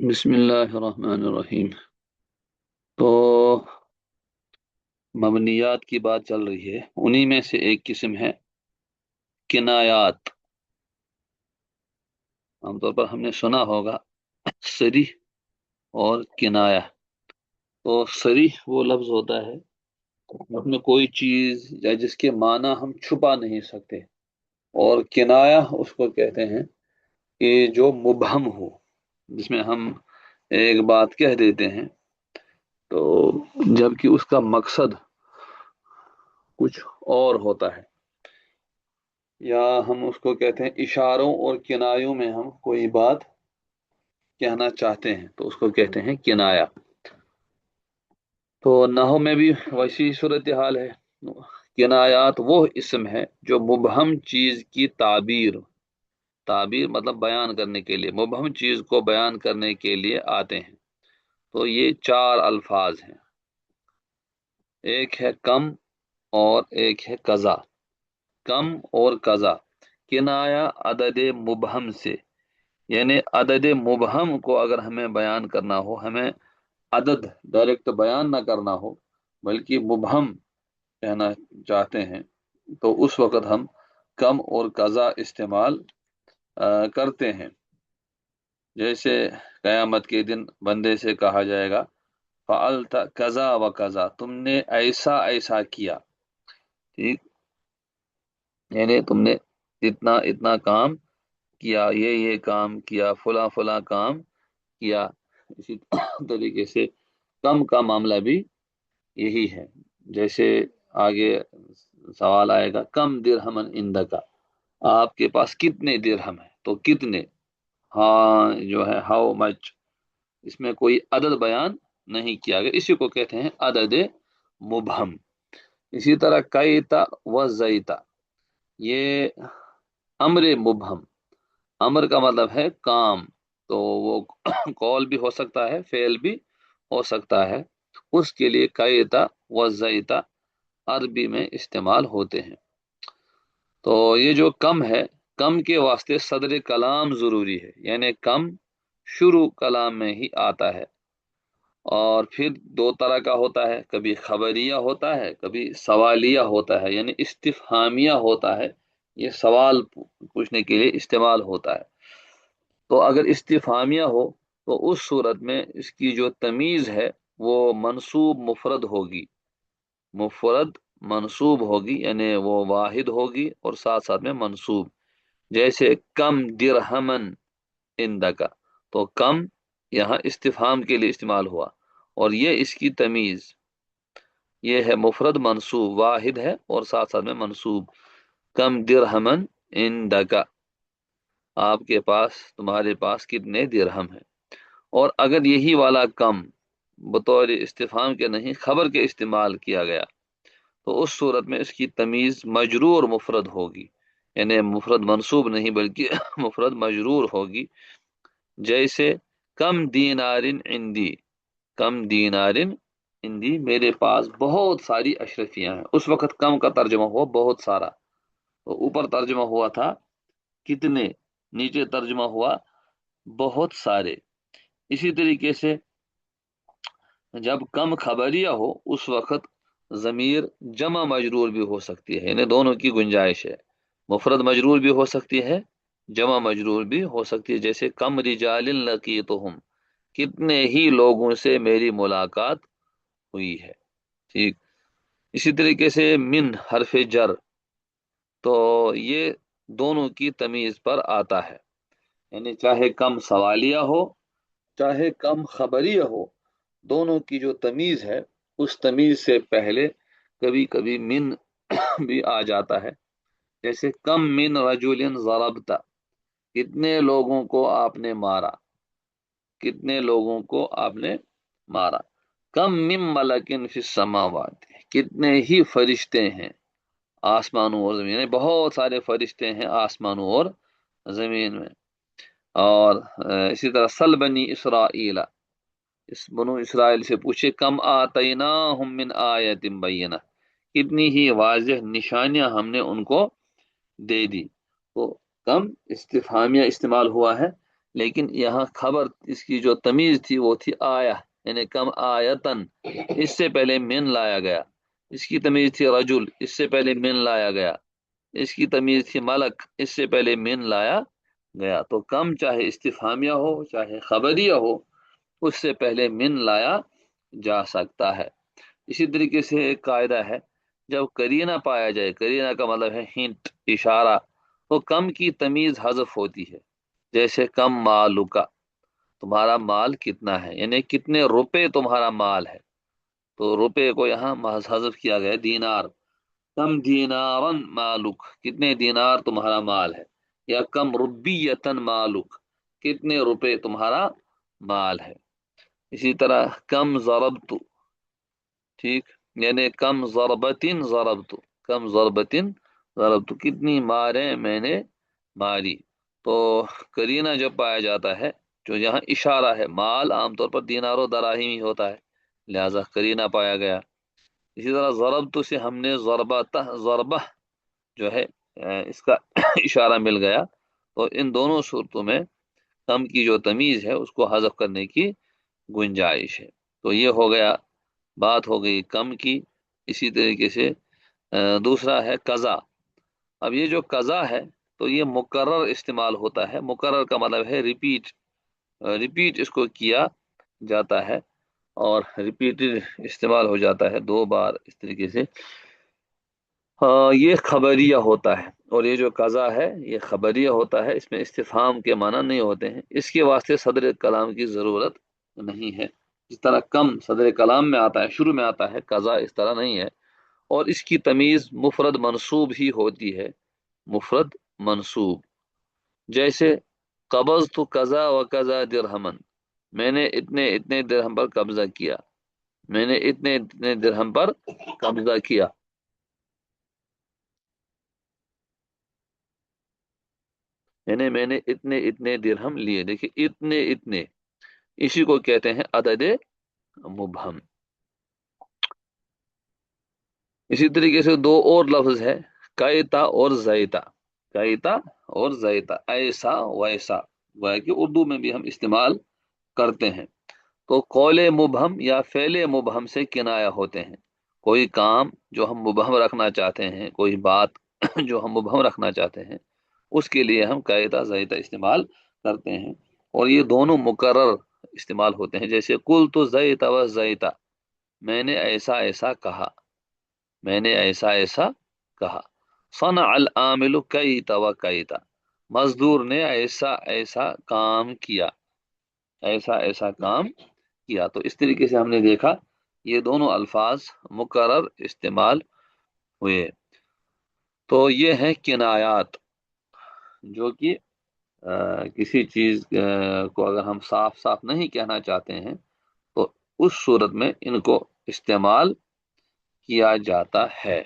बिस्मिल्लाह रहमान रहीम। तो मबनियात की बात चल रही है, उन्हीं में से एक किस्म है किनायात। आमतौर पर हमने सुना होगा सरीह और किनाया। तो सरीह वो लफ्ज होता है उसमें कोई चीज या जिसके माना हम छुपा नहीं सकते, और किनाया उसको कहते हैं कि जो मुबहम हो, जिसमें हम एक बात कह देते हैं तो जबकि उसका मकसद कुछ और होता है, या हम उसको कहते हैं इशारों और किनायों में हम कोई बात कहना चाहते हैं तो उसको कहते हैं किनाया। तो नहव में भी वैसी सूरत हाल है। किनायात वो इसम है जो मुबहम चीज की ताबीर, ताबीर मतलब बयान करने के लिए, मुबहम चीज को बयान करने के लिए आते हैं। तो ये चार अल्फाज हैं, एक है कम और एक है कज़ा। कम और कज़ा। किनाया अदद मुबहम से, यानी अदद मुबहम को अगर हमें बयान करना हो, हमें अदद डायरेक्ट बयान ना करना हो बल्कि मुबहम कहना चाहते हैं, तो उस वक़्त हम कम और कज़ा इस्तेमाल करते हैं। जैसे कयामत के दिन बंदे से कहा जाएगा फ़अल्ता कज़ा व कज़ा, तुमने ऐसा ऐसा किया। ठीक, यानी तुमने इतना इतना काम किया, ये काम किया, फला फला काम किया। इसी तरीके से कम का मामला भी यही है। जैसे आगे सवाल आएगा कम दिरहमन इंदका, आपके पास कितने दिरहम है, तो कितने, हाँ जो है हाउ मच, इसमें कोई अदद बयान नहीं किया गया, इसी को कहते हैं अदद मुबहम। इसी तरह कैता व जैता, ये अम्र मुबहम। अमर का मतलब है काम, तो वो कॉल भी हो सकता है, फेल भी हो सकता है। उसके लिए कायता व ज़ैता अरबी में इस्तेमाल होते हैं। तो ये जो कम है, कम के वास्ते सदर कलाम जरूरी है, यानी कम शुरू कलाम में ही आता है। और फिर दो तरह का होता है, कभी खबरिया होता है, कभी सवालिया होता है, यानी इस्तिफहामिया होता है। ये सवाल पूछने के लिए इस्तेमाल होता है। तो अगर इस्तिफामिया हो तो उस सूरत में इसकी जो तमीज है वो मनसूब मुफरद होगी। मुफरद मनसूब होगी, यानी वो वाहिद होगी और साथ साथ में मनसूब। जैसे कम दिरहमन इंदका, तो कम यहाँ इस्तिफाम के लिए इस्तेमाल हुआ, और ये इसकी तमीज, ये है मुफरद मनसूब, वाहिद है और साथ साथ में मनसूब। कम दिरहमन इंदका, आपके पास, तुम्हारे पास कितने दिरहम है। और अगर यही वाला कम बतौर इस्तिफाम के नहीं खबर के इस्तेमाल किया गया तो उस सूरत में इसकी तमीज मजरूर मुफरद होगी, यानी मुफरद मंसूब नहीं बल्कि मुफरद मजरूर होगी। जैसे कम दीनारिन इंदी, कम दीनारिन इंदी, मेरे पास बहुत सारी अशरफियां हैं। उस वक्त कम का तर्जुमा हुआ बहुत सारा, तो ऊपर तर्जुमा हुआ था कितने, नीचे तर्जुमा हुआ बहुत सारे। इसी तरीके से जब कम खबरिया हो उस वक्त जमीर जमा मजरूर भी हो सकती है, यानी दोनों की गुंजाइश है। मुफरद मजरूर भी हो सकती है, जमा मजरूर भी हो सकती है। जैसे कम रिजालिन लकीतुहुम, कितने ही लोगों से मेरी मुलाकात हुई है। ठीक, इसी तरीके से मिन हरफ जर, तो ये दोनों की तमीज पर आता है, यानी चाहे कम सवालिया हो चाहे कम खबरिया हो, दोनों की जो तमीज है उस तमीज से पहले कभी कभी मिन भी आ जाता है। जैसे कम मिन रजुलिन ज़रबता, कितने लोगों को आपने मारा, कितने लोगों को आपने मारा। कम मिन मलकिन फिस समावात, कितने ही फरिश्ते हैं आसमानों और जमीन में, बहुत सारे फरिश्ते हैं आसमानों और जमीन में। और इसी तरह सल बनी इसराइला, इस बनु इसराइल से पूछे कम आतना हम मिन आयतिन बैयना, कितनी ही वाज़ेह निशानियां हमने उनको दे दी। तो कम इस्तिफामिया इस्तेमाल हुआ है, لیکن یہاں خبر اس کی جو تمیز تھی وہ تھی آیا، یعنی کم آیتن، اس سے پہلے من لایا گیا۔ اس کی تمیز تھی رجل، اس سے پہلے من لایا گیا۔ اس کی تمیز تھی ملک، اس سے پہلے من لایا گیا۔ تو کم چاہے استفہامیہ ہو چاہے خبریہ ہو، اس سے پہلے من لایا جا سکتا ہے۔ اسی طریقے سے ایک قاعدہ ہے، جب کرینہ پایا جائے، کرینہ کا مطلب ہے ہنٹ، اشارہ، تو کم کی تمیز حذف ہوتی ہے۔ جیسے کم مالکا، تمہارا مال کتنا ہے، یعنی کتنے روپے تمہارا مال ہے، تو روپے کو یہاں محض حذف کیا گیا، دینار۔ کم دینارن مالک، کتنے دینار تمہارا مال ہے، یا کم ربیتن مالک، کتنے روپے تمہارا مال ہے۔ اسی طرح کم ضربت، ٹھیک، یعنی کم ضربتن ضربت، کم ضربتن ضربت، کتنی ماریں میں نے ماری۔ تو کرینہ جب پایا جاتا ہے، جو یہاں اشارہ ہے، مال عام طور پر دینار و دراہیم ہی ہوتا ہے، لہذا کرینہ پایا گیا۔ اسی طرح ضربت سے ہم نے ضربہ جو ہے اس کا اشارہ مل گیا۔ تو ان دونوں صورتوں میں کم کی جو تمیز ہے اس کو حذف کرنے کی گنجائش ہے۔ تو یہ ہو گیا، بات ہو گئی کم کی۔ اسی طریقے سے دوسرا ہے قضا۔ اب یہ جو قضا ہے تو یہ مکرر استعمال ہوتا ہے، مکرر کا مطلب ہے ریپیٹ، ریپیٹ اس کو کیا جاتا ہے، اور ریپیٹڈ استعمال ہو جاتا ہے دو بار اس طریقے سے۔ یہ خبریہ ہوتا ہے، اور یہ جو قضا ہے یہ خبریہ ہوتا ہے، اس میں استفہام کے معنی نہیں ہوتے ہیں، اس کے واسطے صدر کلام کی ضرورت نہیں ہے۔ جس طرح کم صدر کلام میں آتا ہے، شروع میں آتا ہے، قضا اس طرح نہیں ہے۔ اور اس کی تمیز مفرد منصوب ہی ہوتی ہے، مفرد منصوب۔ جیسے قبض تو قضا و قضا درہمن، میں نے اتنے اتنے درہم پر قبضہ کیا، میں نے اتنے اتنے درہم پر قبضہ کیا۔ یعنی میں نے اتنے اتنے درہم لیے، دیکھیے اتنے اتنے، اسی کو کہتے ہیں عدد مبہم۔ اسی طریقے سے دو اور لفظ ہے، کائتا اور زیتا، کائتا اور زیتا، ایسا ویسا، وہ کہ اردو میں بھی ہم استعمال کرتے ہیں۔ تو قول مبہم یا فعل مبہم سے کنایا ہوتے ہیں۔ کوئی کام جو ہم مبہم رکھنا چاہتے ہیں، کوئی بات جو ہم مبہم رکھنا چاہتے ہیں، اس کے لیے ہم قاعدہ زیدہ استعمال کرتے ہیں، اور یہ دونوں مکرر استعمال ہوتے ہیں۔ جیسے قل تو زیتا و زیتا، میں نے ایسا ایسا کہا، میں نے ایسا ایسا کہا۔ صنع العامل کیتا و کیتا، مزدور نے ایسا ایسا کام کیا، ایسا ایسا کام کیا۔ تو اس طریقے سے ہم نے دیکھا یہ دونوں الفاظ مکرر استعمال ہوئے۔ تو یہ ہیں کنایات، جو کہ کسی چیز کو اگر ہم صاف صاف نہیں کہنا چاہتے ہیں تو اس صورت میں ان کو استعمال کیا جاتا ہے۔